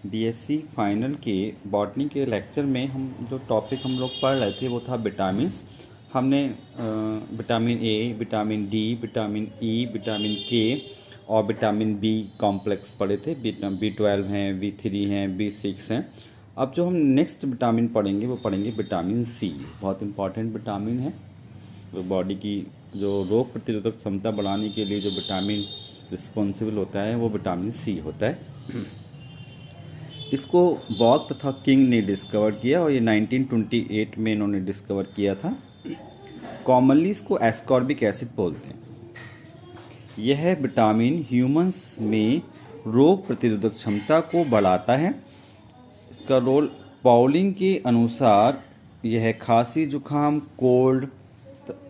BSc final के botany के lecture में हम जो टॉपिक हम लोग पढ़ रहे थे वो था विटामिन्स। हमने vitamin A, vitamin D, vitamin E, vitamin के और विटामिन बी कॉम्प्लेक्स पढ़े थे। B12 हैं, B3 हैं, B6 हैं। अब जो हम नेक्स्ट विटामिन पढ़ेंगे वो पढ़ेंगे विटामिन सी। बहुत इंपॉर्टेंट विटामिन है। तो बॉडी की जो रोग प्रतिरोधक क्षमता बढ़ाने के लिए जो विटामिन रिस्पॉन्सिबल होता है वो विटामिन सी होता है। इसको बॉक तथा किंग ने डिस्कवर किया और ये 1928 में इन्होंने डिस्कवर किया था। कॉमनली इसको एस्कॉर्बिक एसिड बोलते हैं। यह विटामिन ह्यूमंस में रोग प्रतिरोधक क्षमता को बढ़ाता है। इसका रोल पाउलिंग के अनुसार यह खांसी, जुखाम, कोल्ड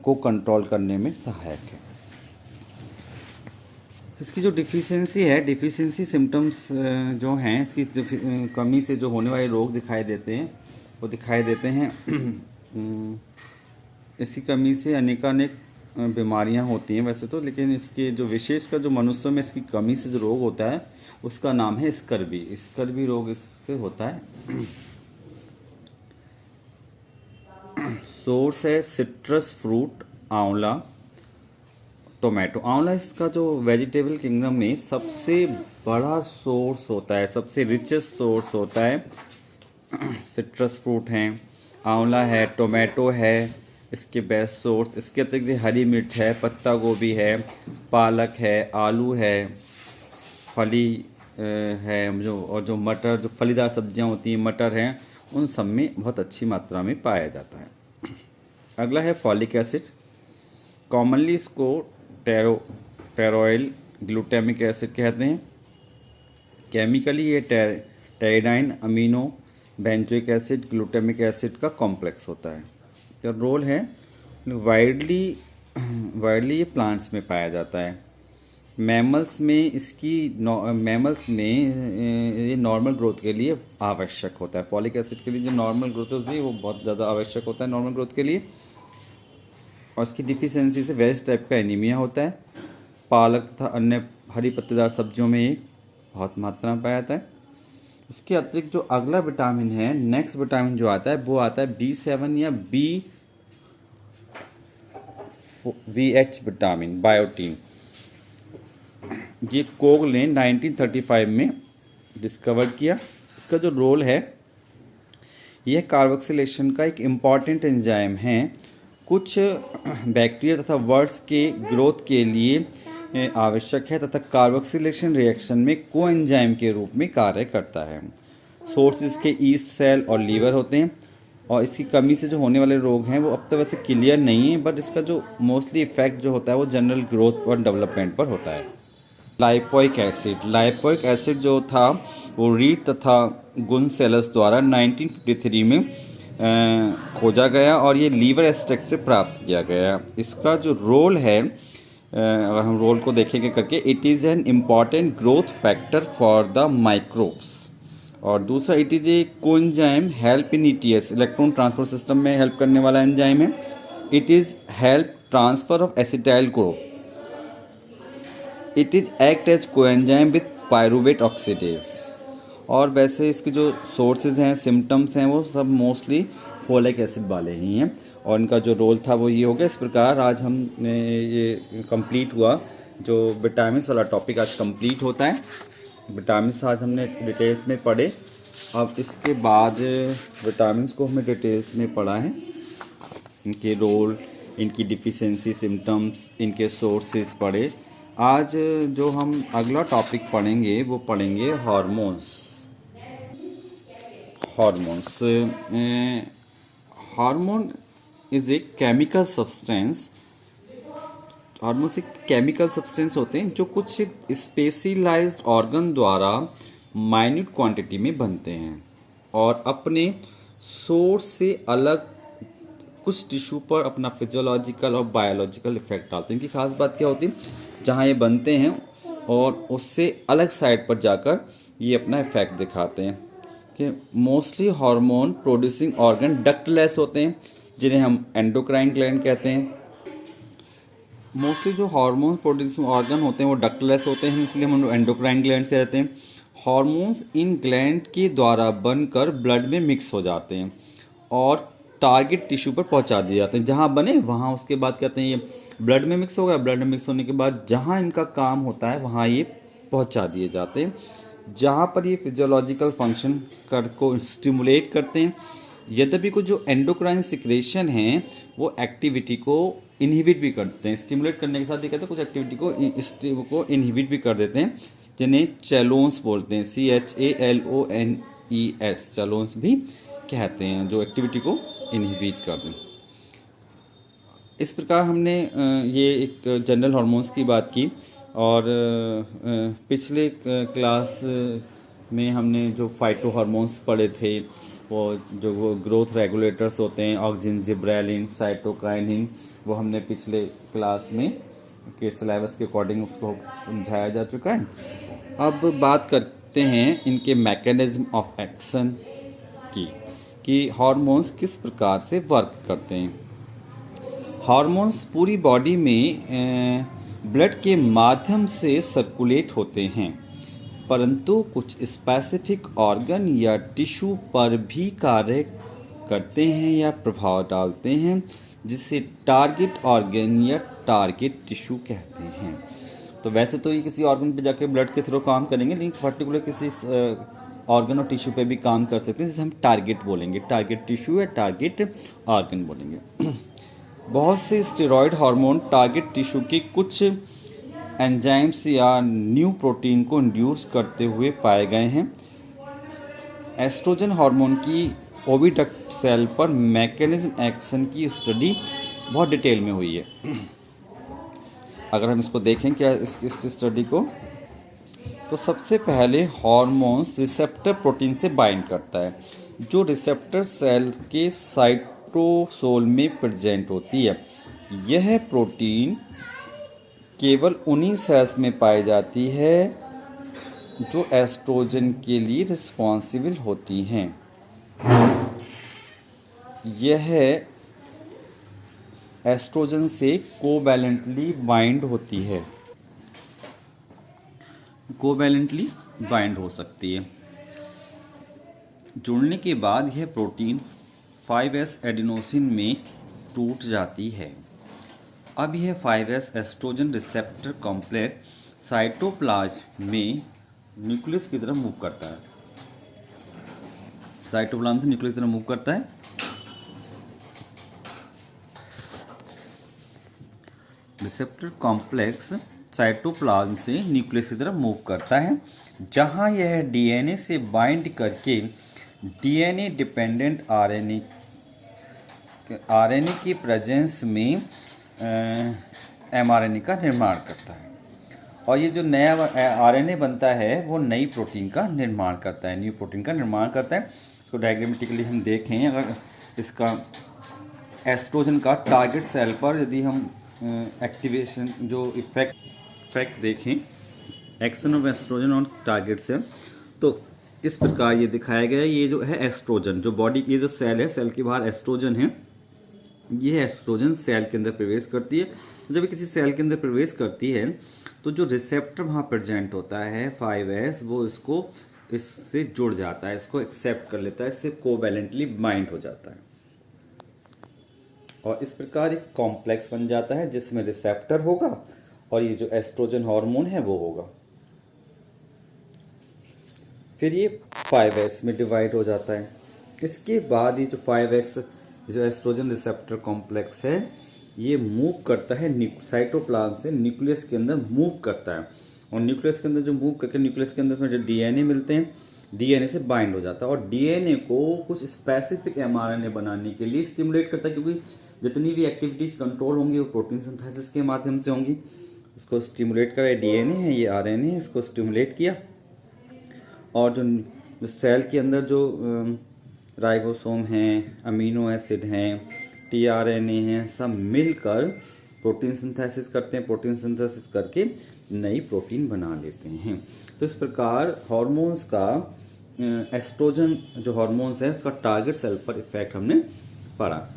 को कंट्रोल करने में सहायक है। इसकी जो डिफिशियंसी सिम्टम्स जो हैं, इसकी कमी से जो होने वाले रोग दिखाई देते हैं वो दिखाई देते हैं। इसकी कमी से अनेकानेक बीमारियां होती हैं वैसे तो, लेकिन इसके जो विशेषकर जो मनुष्यों में इसकी कमी से जो रोग होता है उसका नाम है स्कर्वी रोग इससे होता है। सोर्स है सिट्रस फ्रूट, आंवला, टोमेटो। आंवला इसका जो वेजिटेबल किंगडम में सबसे बड़ा सोर्स होता है, सबसे रिचेस्ट सोर्स होता है। सिट्रस फ्रूट हैं, आंवला है, टोमेटो है इसके बेस्ट सोर्स। इसके अतिरिक्त हरी मिर्च है, पत्ता गोभी है, पालक है, आलू है, फली है जो मटर, जो फलीदार सब्जियां होती हैं, मटर हैं, उन सब में बहुत अच्छी मात्रा में पाया जाता है। अगला है फॉलिक एसिड। कॉमनली इसको टेरोइल ग्लूटामिक एसिड कहते हैं। केमिकली ये pteridine amino benzoic acid glutamic acid का कॉम्प्लेक्स होता है। इसका रोल है वाइडली ये प्लांट्स में पाया जाता है। मैमल्स में ये नॉर्मल ग्रोथ के लिए आवश्यक होता है। फॉलिक एसिड के लिए जो नॉर्मल ग्रोथ होती है वो बहुत ज़्यादा आवश्यक होता है नॉर्मल ग्रोथ के लिए। और इसकी डिफिशियंसी से वेरियस टाइप का एनीमिया होता है। पालक तथा अन्य हरी पत्तेदार सब्जियों में ये बहुत मात्रा में पाया जाता है। इसके अतिरिक्त जो अगला विटामिन है, नेक्स्ट विटामिन जो आता है वो आता है B7 या VH विटामिन, बायोटीन। ये कोग ने 1935 में डिस्कवर किया। इसका जो रोल है, यह कार्बोक्सिलेशन का एक इम्पॉर्टेंट एंजाइम है। कुछ बैक्टीरिया तथा वर्ड्स के ग्रोथ के लिए आवश्यक है तथा कार्बोक्सिलेशन रिएक्शन में कोएंजाइम के रूप में कार्य करता है। सोर्स इसके ईस्ट सेल और लीवर होते हैं। और इसकी कमी से जो होने वाले रोग हैं वो अब तक वैसे क्लियर नहीं है, बट इसका जो मोस्टली इफेक्ट जो होता है वो जनरल ग्रोथ और डेवलपमेंट पर होता है। लाइपोइक एसिड जो था वो रीड तथा गुनसेलस द्वारा 1953 में खोजा गया और ये लीवर एक्सट्रैक्ट से प्राप्त किया गया। इसका जो रोल है, अगर हम रोल को देखेंगे करके, it is an important growth factor for the microbes. और दूसरा, it is a coenzyme help in ETS, electron transfer system में हेल्प करने वाला एंजाइम है। It is help transfer of acetyl group. It is act as coenzyme with pyruvate oxidase. और वैसे इसके जो सोर्सेज हैं, सिम्टम्स हैं, वो सब मोस्टली फोलिक एसिड वाले ही हैं और इनका जो रोल था वो ये हो गया। इस प्रकार आज हम ये कंप्लीट हुआ, जो विटामिन्स वाला टॉपिक आज कंप्लीट होता है। विटामिन्स आज हमने डिटेल्स में पढ़े। अब इसके बाद विटामिन्स को हमें डिटेल्स में पढ़ा है, इनके रोल, इनकी डिफिशियंसी सिम्टम्स, इनके सोर्सेज पढ़े। आज जो हम अगला टॉपिक पढ़ेंगे वो पढ़ेंगे hormones. Hormone is a chemical substance. Hormones एक केमिकल सब्सटेंस होते हैं जो कुछ स्पेशलाइज्ड ऑर्गन द्वारा माइन्यूट क्वांटिटी में बनते हैं और अपने सोर्स से अलग कुछ टिश्यू पर अपना फिजियोलॉजिकल और बायोलॉजिकल इफेक्ट डालते हैं। इनकी खास बात क्या होती है, जहाँ ये बनते हैं और उससे अलग साइड पर जाकर ये अपना इफेक्ट दिखाते हैं। कि mostly hormone producing organ ductless होते हैं, जिन्हें हम एंडोक्राइन ग्लैंड कहते हैं। मोस्टली जो हार्मोन प्रोड्यूसिंग ऑर्गन होते हैं वो डक्टलेस होते हैं, इसलिए हम एंडोक्राइन ग्लैंड्स कहते हैं। हार्मोन्स इन ग्लैंड के द्वारा बनकर ब्लड में मिक्स हो जाते हैं और टारगेट टिश्यू पर पहुंचा दिए जाते हैं। जहां बने वहां उसके बाद कहते हैं ये ब्लड में मिक्स हो गया। ब्लड में मिक्स होने के बाद जहां इनका काम होता है वहां ये पहुंचा दिए जाते हैं, जहां पर ये फिजियोलॉजिकल फंक्शन को स्टिमुलेट करते हैं। यद्यपि कुछ जो एंडोक्राइन सिक्रेशन हैं वो एक्टिविटी को इनहिबिट भी करते हैं। स्टिमुलेट करने के साथ ये कहते हैं कुछ एक्टिविटी को इनहिबिट भी कर देते हैं, जिन्हें चैलोन्स बोलते हैं, CHALONES, चैलोन्स भी कहते हैं, जो एक्टिविटी को इनहिबिट कर दें। इस प्रकार हमने ये एक जनरल हार्मोन्स की बात की। और पिछले क्लास में हमने जो फाइटो हार्मोन्स पढ़े थे, वो ग्रोथ रेगुलेटर्स होते हैं, ऑक्सिन, जिब्रेलिन, साइटोकाइनिन, वो हमने पिछले क्लास में के सिलेबस के अकॉर्डिंग उसको समझाया जा चुका है। अब बात करते हैं इनके मैकेनिज्म ऑफ एक्शन की, कि हार्मोन्स किस प्रकार से वर्क करते हैं। हार्मोन्स पूरी बॉडी में ब्लड के माध्यम से सर्कुलेट होते हैं, परंतु कुछ स्पेसिफिक ऑर्गन या टिश्यू पर भी कार्य करते हैं या प्रभाव डालते हैं, जिसे टारगेट ऑर्गन या टारगेट टिश्यू कहते हैं। तो वैसे तो ये किसी ऑर्गन पे जाके ब्लड के थ्रू काम करेंगे, लेकिन पर्टिकुलर किसी ऑर्गन और टिश्यू पे भी काम कर सकते हैं, जिसे हम टारगेट बोलेंगे, टारगेट टिश्यू या टारगेट ऑर्गन बोलेंगे। बहुत से स्टेरॉयड हार्मोन टारगेट टिश्यू के कुछ एंजाइम्स या न्यू प्रोटीन को इंड्यूस करते हुए पाए गए हैं। एस्ट्रोजन हार्मोन की ओविडक्ट सेल पर मैकेनिज्म एक्शन की स्टडी बहुत डिटेल में हुई है। अगर हम इसको देखें क्या इस स्टडी को, तो सबसे पहले हार्मोन्स रिसेप्टर प्रोटीन से बाइंड करता है, जो रिसेप्टर सेल के साइटोसोल में प्रेजेंट होती है। यह प्रोटीन केवल उन्हीं सेल्स में पाई जाती है जो एस्ट्रोजन के लिए रिस्पॉन्सिबल होती हैं। यह एस्ट्रोजन से कोवैलेंटली बाइंड होती है, कोवैलेंटली बाइंड हो सकती है। जुड़ने के बाद यह प्रोटीन 5S एडिनोसिन में टूट जाती है। अब यह 5S estrogen receptor complex cytoplasm में न्यूक्लियस की तरफ मूव करता है, साइटोप्लाज्म से न्यूक्लियस की तरफ मूव करता है। रिसेप्टर कॉम्प्लेक्स साइटोप्लाज्म से न्यूक्लियस की तरफ मूव करता है, जहां यह डीएनए से बाइंड करके डीएनए डिपेंडेंट आरएनए की प्रेजेंस में एमआरएनए का निर्माण करता है। और ये जो नया आरएनए बनता है वो नई प्रोटीन का निर्माण करता है, न्यू प्रोटीन का निर्माण करता है। इसको डायग्रामेटिकली हम देखें, अगर इसका एस्ट्रोजन का टारगेट सेल पर यदि हम एक्टिवेशन जो इफेक्ट देखें, action of estrogen on target cell, तो इस प्रकार ये दिखाया गया है। ये जो है एस्ट्रोजन, जो बॉडी की जो सेल है, सेल के बाहर एस्ट्रोजन है, ये एस्ट्रोजन सेल के अंदर प्रवेश करती है। जब किसी सेल के अंदर प्रवेश करती है तो जो रिसेप्टर वहाँ प्रेजेंट होता है 5S, वो इससे जुड़ जाता है, इसको एक्सेप्ट कर लेता है, इससे कोवैलेंटली बाइंड हो जाता है और इस प्रकार एक कॉम्प्लेक्स बन जाता है जिसमें रिसेप्टर होगा और ये जो एस्ट्रोजन हार्मोन है वो होगा। फिर ये 5S में डिवाइड हो जाता है। इसके बाद ये जो 5X जो एस्ट्रोजन रिसेप्टर कॉम्प्लेक्स है, ये मूव करता है साइटोप्लाज्म से न्यूक्लियस के अंदर मूव करता है, और न्यूक्लियस के अंदर जो मूव करके न्यूक्लियस के अंदर इसमें जो डीएनए मिलते हैं, डीएनए से बाइंड हो जाता है और डीएनए को कुछ स्पेसिफिक एमआरएनए बनाने के लिए स्टिमुलेट करता है, क्योंकि जितनी भी एक्टिविटीज कंट्रोल होंगी वो प्रोटीन सिंथेसिस के माध्यम से होंगी। उसको स्टिमुलेट करा, डीएनए है, ये आरएनए है, इसको स्टिमुलेट किया और जो सेल के अंदर जो राइबोसोम हैं, अमीनो एसिड हैं, टीआरएनए हैं, सब मिलकर प्रोटीन सिंथेसिस करते हैं। प्रोटीन सिंथेसिस करके नई प्रोटीन बना लेते हैं। तो इस प्रकार हार्मोन्स का एस्ट्रोजन जो हार्मोन्स है उसका टारगेट सेल पर इफेक्ट हमने पढ़ा।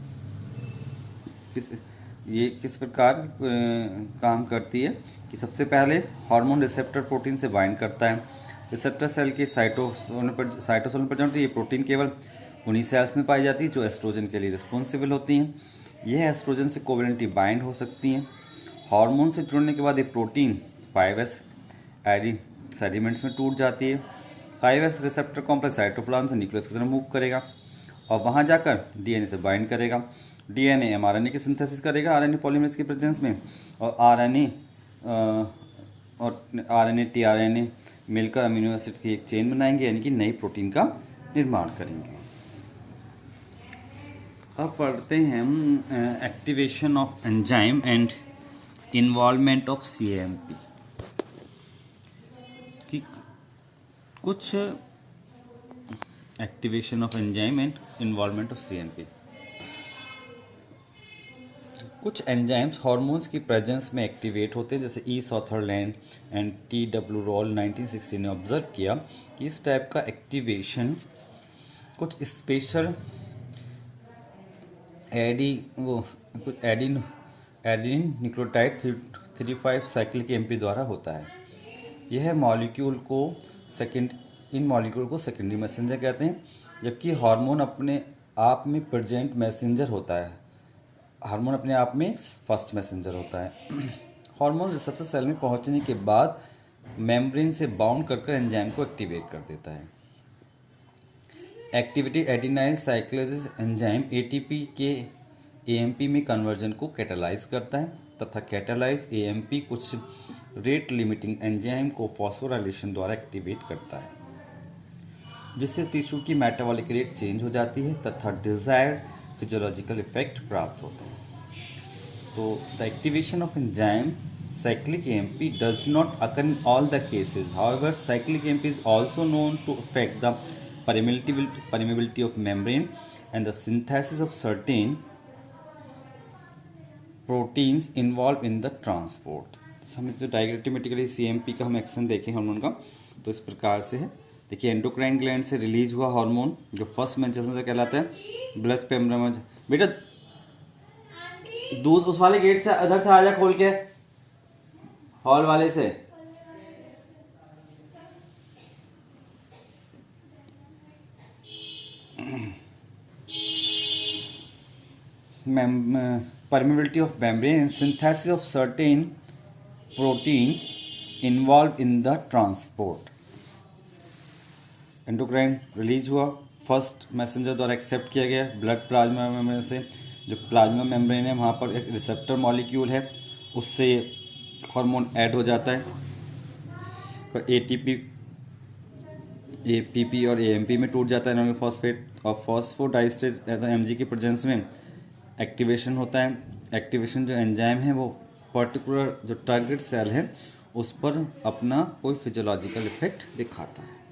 ये किस प्रकार काम करती है कि सबसे पहले हार्मोन रिसेप्टर प्रोटीन से बाइंड करता है, रिसेप्टर सेल के साइटोसोल पर जाती है। ये प्रोटीन केवल उन्हीं सेल्स में पाई जाती है जो एस्ट्रोजन के लिए रिस्पॉन्सिबल होती हैं। यह एस्ट्रोजन से कोवेलेंटली बाइंड हो सकती हैं। हार्मोन से जुड़ने के बाद ये प्रोटीन 5s सेडिमेंट्स में टूट जाती है। 5s रिसेप्टर कॉम्प्लेक्स साइटोप्लाज्म से न्यूक्लियस की तरफ मूव करेगा और वहाँ जाकर डीएनए से बाइंड करेगा। डीएनए एमआरएनए की सिंथेसिस करेगा आरएनए पॉलीमरेज की प्रेजेंस में, और आरएनए टीआरएनए मिलकर अमीनो एसिड की एक चेन बनाएंगे, यानी कि नई प्रोटीन का निर्माण करेंगे। अब पढ़ते हैं हम activation of enzyme and involvement of CMP की कुछ activation of enzyme and involvement of CMP. कुछ एंजाइम्स हार्मोन्स की प्रेजेंस में एक्टिवेट होते हैं, जैसे ई सॉथरलैंड एंड टी डब्ल्यू रॉल 1960 ने ऑब्जर्व किया कि इस टाइप का एक्टिवेशन कुछ special Adin nucleotide 35 cyclic MP द्वारा होता है। यह मॉलिक्यूल को सेकेंडरी मैसेंजर कहते हैं, जबकि हार्मोन अपने आप में प्रेजेंट मैसेंजर होता है। हार्मोन अपने आप में फर्स्ट मैसेंजर होता है। हार्मोन रिसेप्टर सेल में पहुंचने के बाद मेम्ब्रेन से बाउंड कर एंजाइम को एक्टिवेट कर देता है। एक्टिविटी एडिनाइल साइक्लेजेस एंजाइम एटीपी के एएमपी में कन्वर्जन को कैटालाइज करता है तथा कैटालाइज एएमपी कुछ रेट लिमिटिंग एंजाइम को फॉस्फोराइलेशन द्वारा एक्टिवेट करता है, जिससे टिश्यू की मेटाबॉलिक रेट चेंज हो जाती है तथा डिजायर्ड फिजियोलॉजिकल इफेक्ट प्राप्त होता है। तो the activation of enzyme cyclic AMP does not occur in all the cases. However, cyclic AMP is also known to affect the permeability of membrane and the synthesis of certain proteins involved in the transport. हम जो diagrammatically CMP का हम action देखें hormone का, तो इस प्रकार से है। देखिए, एंडोक्राइन ग्लैंड से रिलीज हुआ हार्मोन जो फर्स्ट मैसेंजर कहलाता है। ब्लड पेम्ब्रम बेटा दूसरे उस वाले गेट से उधर से आजा, खोल के हॉल वाले से। permeability of membrane and synthesis of certain protein involved in the transport. Endocrine release हुआ, फर्स्ट मैसेंजर द्वारा एक्सेप्ट किया गया ब्लड प्लाज्मा मेम्ब्रेन से। जो प्लाज्मा मेम्ब्रेन है वहाँ पर एक रिसेप्टर मॉलिक्यूल है, उससे हार्मोन ऐड हो जाता है। एटीपी एपीपी और एएमपी में टूट जाता है नॉर्मल फॉस्फेट, और फॉस्फोडाइस्टेज एमजी की प्रेजेंस में एक्टिवेशन होता है। एक्टिवेशन जो एंजाइम है वो पर्टिकुलर जो टारगेट सेल है उस पर अपना कोई फिजियोलॉजिकल इफेक्ट दिखाता है।